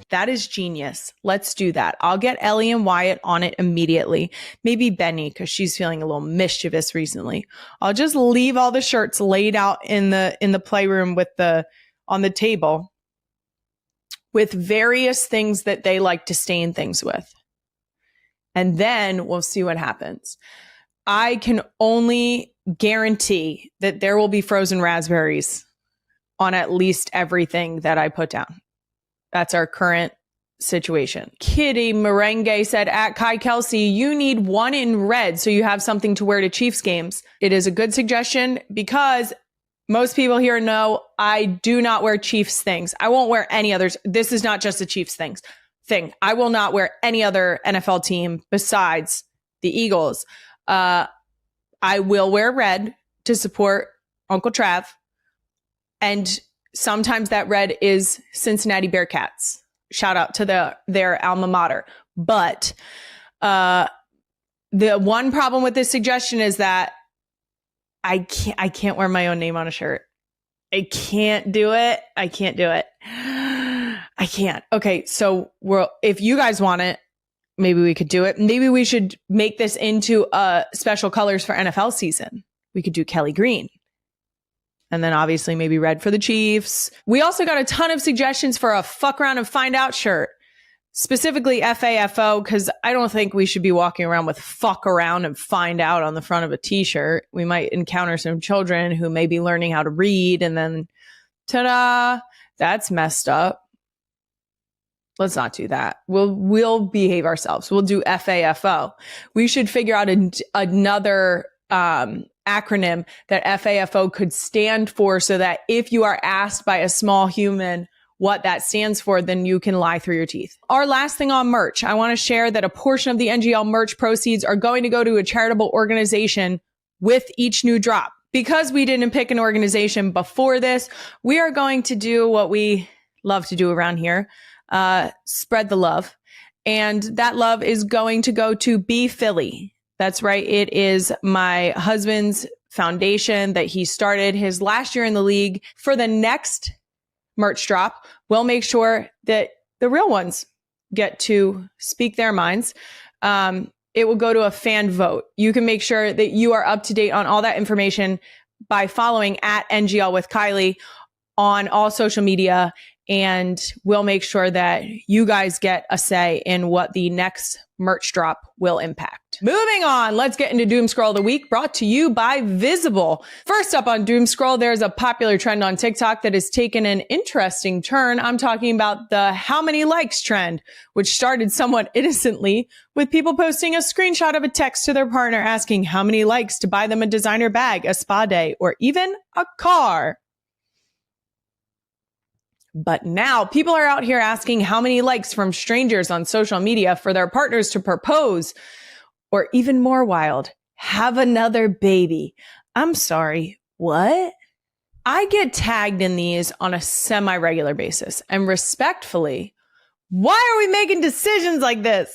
That is genius. Let's do that. I'll get Ellie and Wyatt on it immediately. Maybe Benny, because she's feeling a little mischievous recently. I'll just leave all the shirts laid out in the playroom on the table with various things that they like to stain things with. And then we'll see what happens. I can only guarantee that there will be frozen raspberries on at least everything that I put down. That's our current situation. Kitty Merengue said, at Kylie Kelce, you need one in red so you have something to wear to Chiefs games. It is a good suggestion because most people here know I do not wear Chiefs things. I won't wear any others. This is not just a Chiefs thing. I will not wear any other NFL team besides the Eagles. I will wear red to support Uncle Trav. And sometimes that red is Cincinnati Bearcats. Shout out to their alma mater. But the one problem with this suggestion is that I can't wear my own name on a shirt. I can't do it. I can't. Okay, so if you guys want it, maybe we could do it. Maybe we should make this into special colors for NFL season. We could do Kelly green. And then obviously maybe red for the Chiefs. We also got a ton of suggestions for a fuck around and find out shirt. Specifically FAFO, because I don't think we should be walking around with fuck around and find out on the front of a t-shirt. We might encounter some children who may be learning how to read and then ta-da, that's messed up. Let's not do that. We'll behave ourselves. We'll do FAFO. We should figure out another acronym that FAFO could stand for so that if you are asked by a small human what that stands for, then you can lie through your teeth. Our last thing on merch, I want to share that a portion of the NGL merch proceeds are going to go to a charitable organization with each new drop. Because we didn't pick an organization before this, we are going to do what we love to do around here, spread the love. And that love is going to go to Be Philly. That's right. It is my husband's foundation that he started his last year in the league. For the next merch drop, we'll make sure that the real ones get to speak their minds. It will go to a fan vote. You can make sure that you are up to date on all that information by following at NGL with Kylie on all social media. And we'll make sure that you guys get a say in what the next merch drop will impact. Moving on, let's get into Doom Scroll of the Week, brought to you by Visible. First up on Doom Scroll, there's a popular trend on TikTok that has taken an interesting turn. I'm talking about the how many likes trend, which started somewhat innocently with people posting a screenshot of a text to their partner asking how many likes to buy them a designer bag, a spa day, or even a car. But now people are out here asking how many likes from strangers on social media for their partners to propose, or even more wild, have another baby. I'm sorry, what? I get tagged in these on a semi-regular basis, and respectfully, why are we making decisions like this?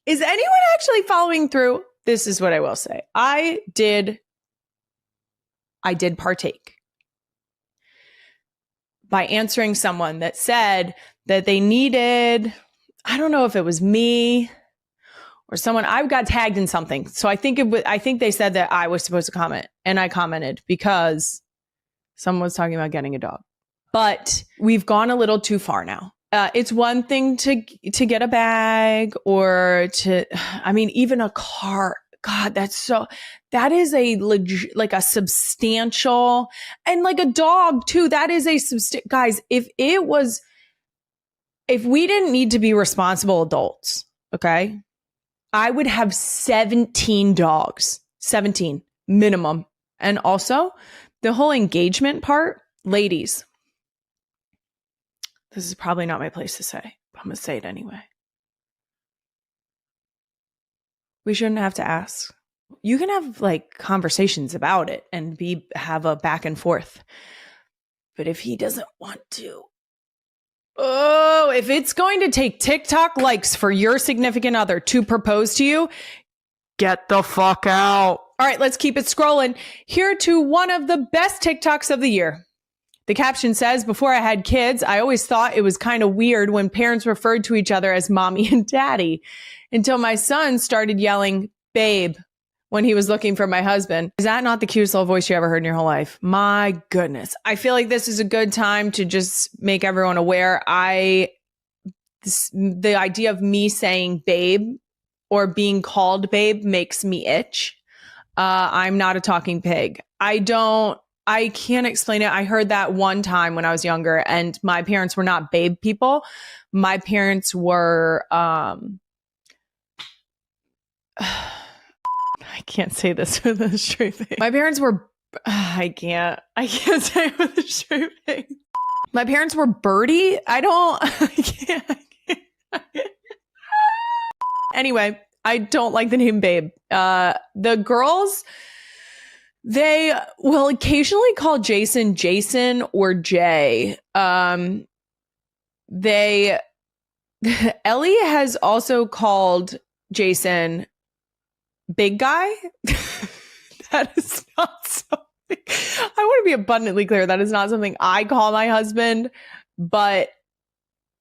Is anyone actually following through? This is what I will say. I did partake by answering someone that said that they needed, I don't know if it was me or someone, I got tagged in something. So I think they said that I was supposed to comment, and I commented because someone was talking about getting a dog. But we've gone a little too far now. It's one thing to get a bag or even a car. God, that is like a substantial, and like a dog too. That is guys, if we didn't need to be responsible adults, okay, I would have 17 dogs, 17 minimum. And also the whole engagement part, ladies, this is probably not my place to say, but I'm going to say it anyway. We shouldn't have to ask. You can have like conversations about it and have a back and forth. But if he doesn't want to, if it's going to take TikTok likes for your significant other to propose to you, get the fuck out. All right, let's keep it scrolling. Here to one of the best TikToks of the year. The caption says, before I had kids, I always thought it was kind of weird when parents referred to each other as mommy and daddy until my son started yelling, babe, when he was looking for my husband. Is that not the cutest little voice you ever heard in your whole life? My goodness. I feel like this is a good time to just make everyone aware. The idea of me saying babe or being called babe makes me itch. I'm not a talking pig. I can't explain it. I heard that one time when I was younger, and my parents were not babe people. My parents were, I can't say this with a straight face. My parents were, I can't say it with a straight face. My parents were birdie. I can't. Anyway, I don't like the name babe. The girls, they will occasionally call Jason or Jay. Ellie has also called Jason big guy. That is not something, I want to be abundantly clear, that is not something I call my husband, but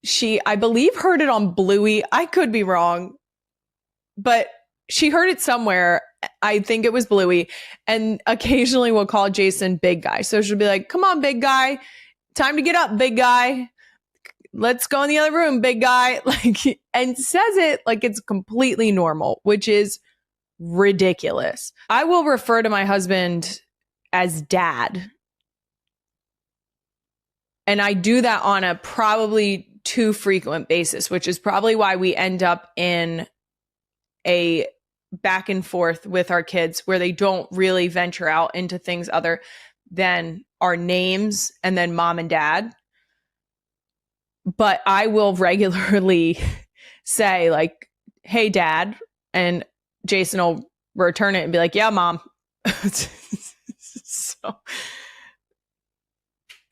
she, I believe, heard it on Bluey. I could be wrong, but she heard it somewhere. I think it was Bluey, and occasionally will call Jason big guy. So she'll be like, come on, big guy. Time to get up, big guy. Let's go in the other room, big guy. Like, and says it like it's completely normal, which is ridiculous. I will refer to my husband as dad. And I do that on a probably too frequent basis, which is probably why we end up in a back and forth with our kids where they don't really venture out into things other than our names and then mom and dad. But I will regularly say like, hey, dad. And Jason will return it and be like, yeah, mom. So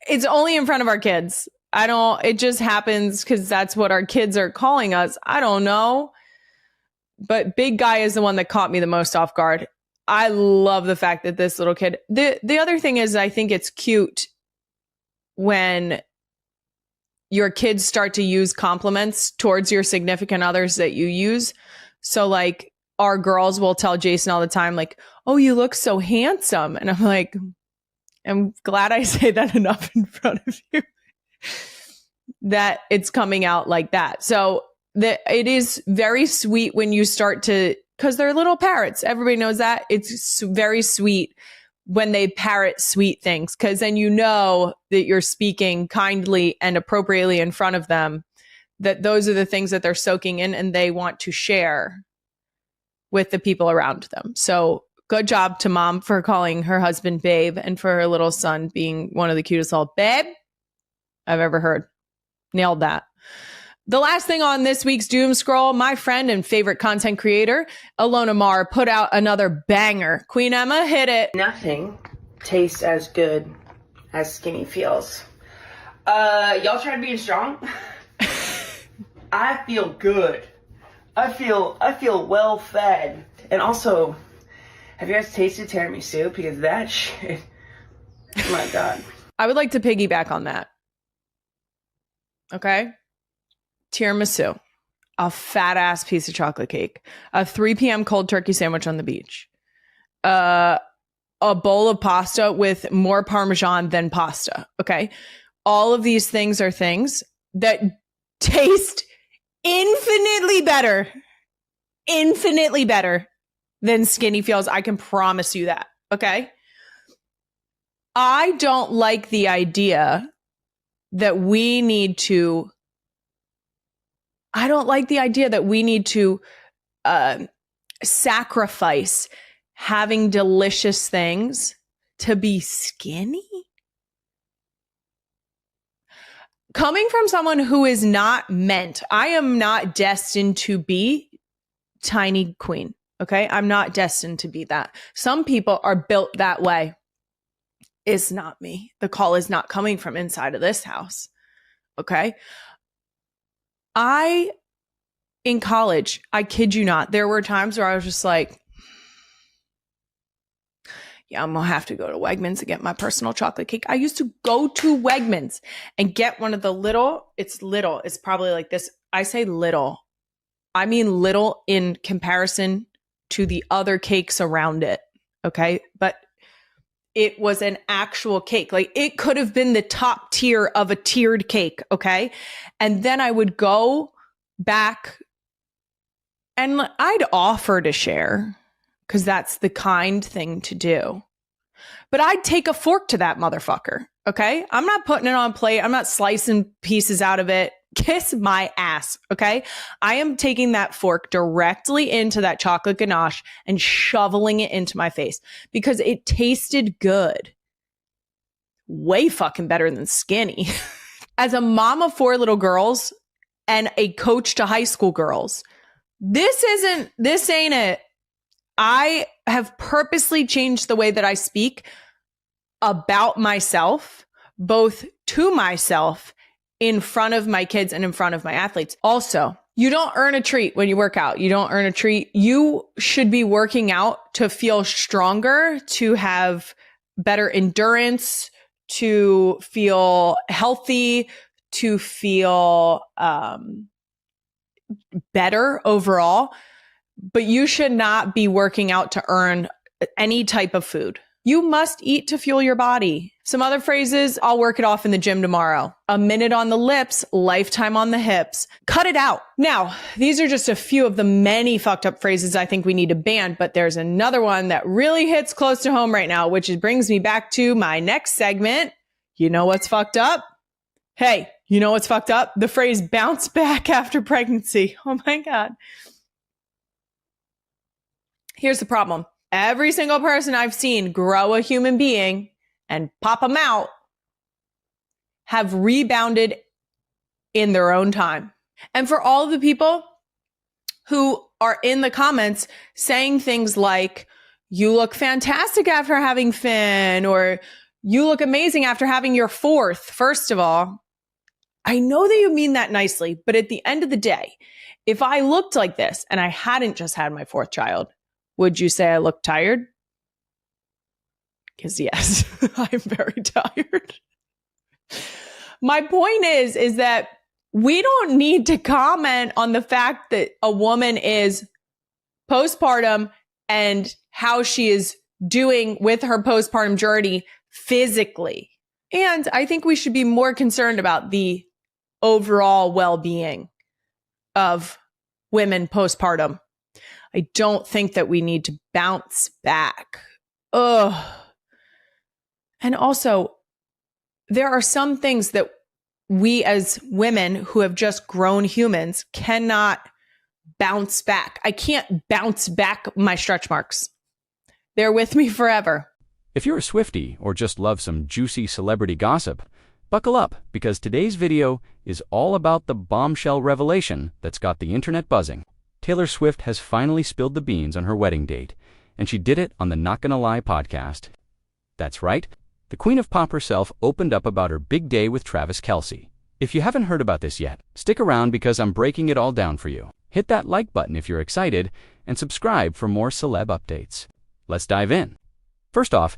it's only in front of our kids. It just happens because that's what our kids are calling us. I don't know. But big guy is the one that caught me the most off guard. I love the fact that this little kid, the other thing is I think it's cute when your kids start to use compliments towards your significant others that you use. So like our girls will tell Jason all the time, like, oh, you look so handsome. And I'm like, I'm glad I say that enough in front of you that it's coming out like that. So it is very sweet when you start to, because they're little parrots. Everybody knows that. It's very sweet when they parrot sweet things, because then you know that you're speaking kindly and appropriately in front of them, that those are the things that they're soaking in and they want to share with the people around them. So good job to mom for calling her husband babe and for her little son being one of the cutest little babe I've ever heard. Nailed that. The last thing on this week's Doom Scroll, my friend and favorite content creator, Alona Mar, put out another banger. Queen Emma, hit it. Nothing tastes as good as skinny feels. Y'all trying being strong? I feel good. I feel well fed. And also, have you guys tasted tiramisu? Because that shit, oh my God. I would like to piggyback on that. Okay? Tiramisu, a fat ass piece of chocolate cake, a 3 p.m. cold turkey sandwich on the beach, a bowl of pasta with more Parmesan than pasta. Okay. All of these things are things that taste infinitely better than skinny feels. I can promise you that. Okay. I don't like the idea that we need to sacrifice having delicious things to be skinny. Coming from someone who is not meant, I am not destined to be tiny queen. Okay. I'm not destined to be that. Some people are built that way. It's not me. The call is not coming from inside of this house. Okay. In college, I kid you not, there were times where I was just like, Yeah, I'm gonna have to go to Wegmans and get my personal chocolate cake. I used to go to Wegmans and get one of the it's probably like this. I say little. I mean little in comparison to the other cakes around it. Okay. But it was an actual cake. Like it could have been the top tier of a tiered cake. Okay. And then I would go back and I'd offer to share because that's the kind thing to do. But I'd take a fork to that motherfucker. Okay. I'm not putting it on a plate. I'm not slicing pieces out of it. Kiss my ass. Okay. I am taking that fork directly into that chocolate ganache and shoveling it into my face because it tasted good. Way fucking better than skinny. As a mom of 4 little girls and a coach to high school girls, this ain't it. I have purposely changed the way that I speak about myself, both to myself, in front of my kids and in front of my athletes. Also, you don't earn a treat when you work out. You don't earn a treat. You should be working out to feel stronger, to have better endurance, to feel healthy, to feel better overall. But you should not be working out to earn any type of food. You must eat to fuel your body. Some other phrases, I'll work it off in the gym tomorrow. A minute on the lips, lifetime on the hips. Cut it out. Now, these are just a few of the many fucked up phrases I think we need to ban, but there's another one that really hits close to home right now, which brings me back to my next segment. You know what's fucked up? Hey, you know what's fucked up? The phrase bounce back after pregnancy. Oh my God. Here's the problem. Every single person I've seen grow a human being and pop them out have rebounded in their own time. And for all of the people who are in the comments saying things like, you look fantastic after having Finn, or you look amazing after having your 4th. First of all, I know that you mean that nicely, but at the end of the day, if I looked like this and I hadn't just had my 4th child, would you say I look tired? Because yes, I'm very tired. My point is that we don't need to comment on the fact that a woman is postpartum and how she is doing with her postpartum journey physically. And I think we should be more concerned about the overall well-being of women postpartum. I don't think that we need to bounce back. Ugh. And also, there are some things that we as women who have just grown humans cannot bounce back. I can't bounce back my stretch marks. They're with me forever. If you're a Swiftie or just love some juicy celebrity gossip, buckle up because today's video is all about the bombshell revelation that's got the internet buzzing. Taylor Swift has finally spilled the beans on her wedding date, and she did it on the Not Gonna Lie podcast. That's right, the Queen of Pop herself opened up about her big day with Travis Kelce. If you haven't heard about this yet, stick around because I'm breaking it all down for you. Hit that like button if you're excited, and subscribe for more celeb updates. Let's dive in. First off,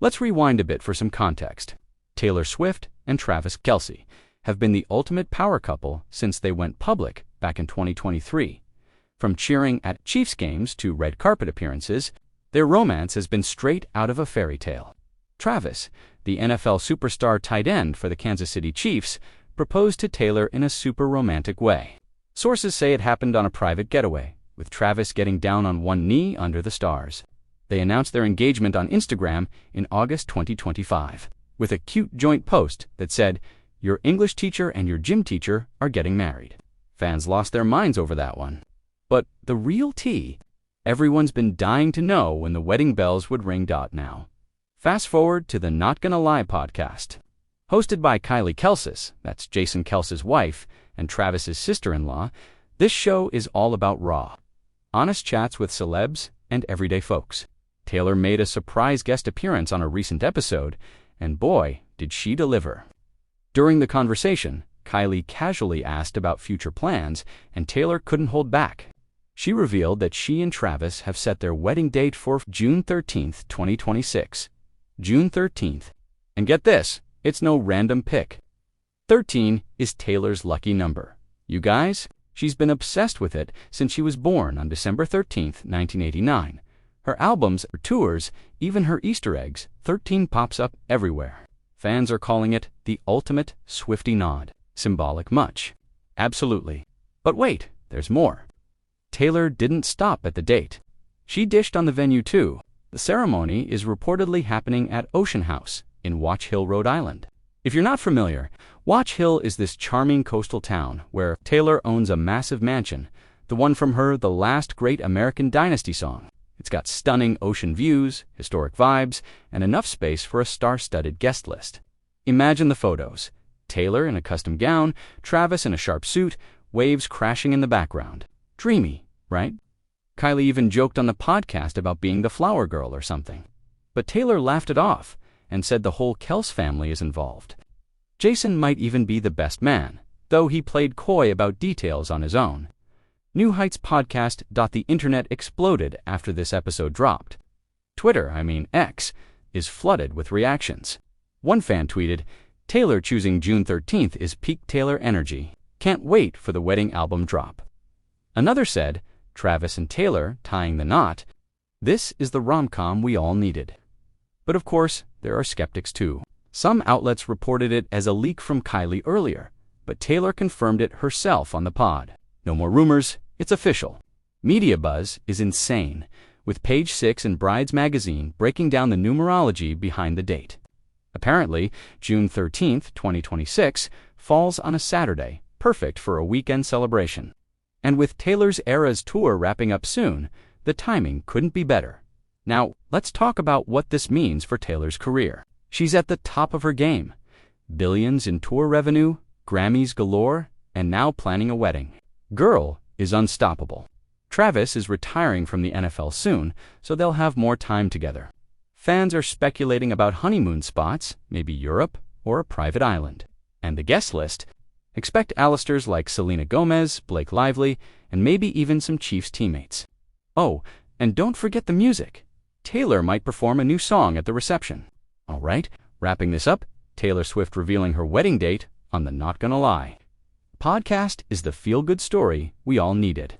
let's rewind a bit for some context. Taylor Swift and Travis Kelce have been the ultimate power couple since they went public back in 2023. From cheering at Chiefs games to red carpet appearances, their romance has been straight out of a fairy tale. Travis, the NFL superstar tight end for the Kansas City Chiefs, proposed to Taylor in a super romantic way. Sources say it happened on a private getaway, with Travis getting down on one knee under the stars. They announced their engagement on Instagram in August 2025, with a cute joint post that said, "Your English teacher and your gym teacher are getting married." Fans lost their minds over that one. But the real tea, everyone's been dying to know when the wedding bells would ring. Now. Fast forward to the Not Gonna Lie podcast. Hosted by Kylie Kelce, that's Jason Kelce's wife and Travis's sister-in-law, this show is all about raw, honest chats with celebs and everyday folks. Taylor made a surprise guest appearance on a recent episode, and boy, did she deliver. During the conversation, Kylie casually asked about future plans, and Taylor couldn't hold back. She revealed that she and Travis have set their wedding date for June 13th, 2026. June 13th. And get this, it's no random pick. 13 is Taylor's lucky number. You guys, she's been obsessed with it since she was born on December 13th, 1989. Her albums, her tours, even her Easter eggs, 13 pops up everywhere. Fans are calling it the ultimate Swiftie nod. Symbolic much? Absolutely. But wait, there's more. Taylor didn't stop at the date. She dished on the venue too. The ceremony is reportedly happening at Ocean House in Watch Hill, Rhode Island. If you're not familiar, Watch Hill is this charming coastal town where Taylor owns a massive mansion, the one from her The Last Great American Dynasty song. It's got stunning ocean views, historic vibes, and enough space for a star-studded guest list. Imagine the photos. Taylor in a custom gown, Travis in a sharp suit, waves crashing in the background. Dreamy, right? Kylie even joked on the podcast about being the flower girl or something. But Taylor laughed it off and said the whole Kelce family is involved. Jason might even be the best man, though he played coy about details on his own. New Heights podcast. The internet exploded after this episode dropped. Twitter, X, is flooded with reactions. One fan tweeted, "Taylor choosing June 13th is peak Taylor energy. Can't wait for the wedding album drop." Another said, "Travis and Taylor tying the knot. This is the rom-com we all needed." But of course, there are skeptics too. Some outlets reported it as a leak from Kylie earlier, but Taylor confirmed it herself on the pod. No more rumors, it's official. Media buzz is insane, with Page 6 and Brides magazine breaking down the numerology behind the date. Apparently, June 13th, 2026, falls on a Saturday, perfect for a weekend celebration. And with Taylor's Eras tour wrapping up soon, the timing couldn't be better. Now, let's talk about what this means for Taylor's career. She's at the top of her game. Billions in tour revenue, Grammys galore, and now planning a wedding. Girl is unstoppable. Travis is retiring from the NFL soon, so they'll have more time together. Fans are speculating about honeymoon spots, maybe Europe or a private island. And the guest list? Expect A-listers like Selena Gomez, Blake Lively, and maybe even some Chiefs teammates. Oh, and don't forget the music. Taylor might perform a new song at the reception. All right, wrapping this up, Taylor Swift revealing her wedding date on the Not Gonna Lie. Podcast is the feel-good story we all needed.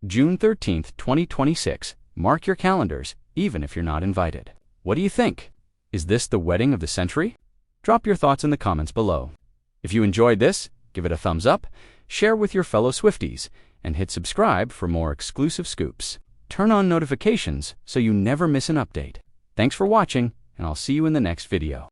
June 13th, 2026. Mark your calendars, even if you're not invited. What do you think? Is this the wedding of the century? Drop your thoughts in the comments below. If you enjoyed this, give it a thumbs up, share with your fellow Swifties, and hit subscribe for more exclusive scoops. Turn on notifications so you never miss an update. Thanks for watching, and I'll see you in the next video.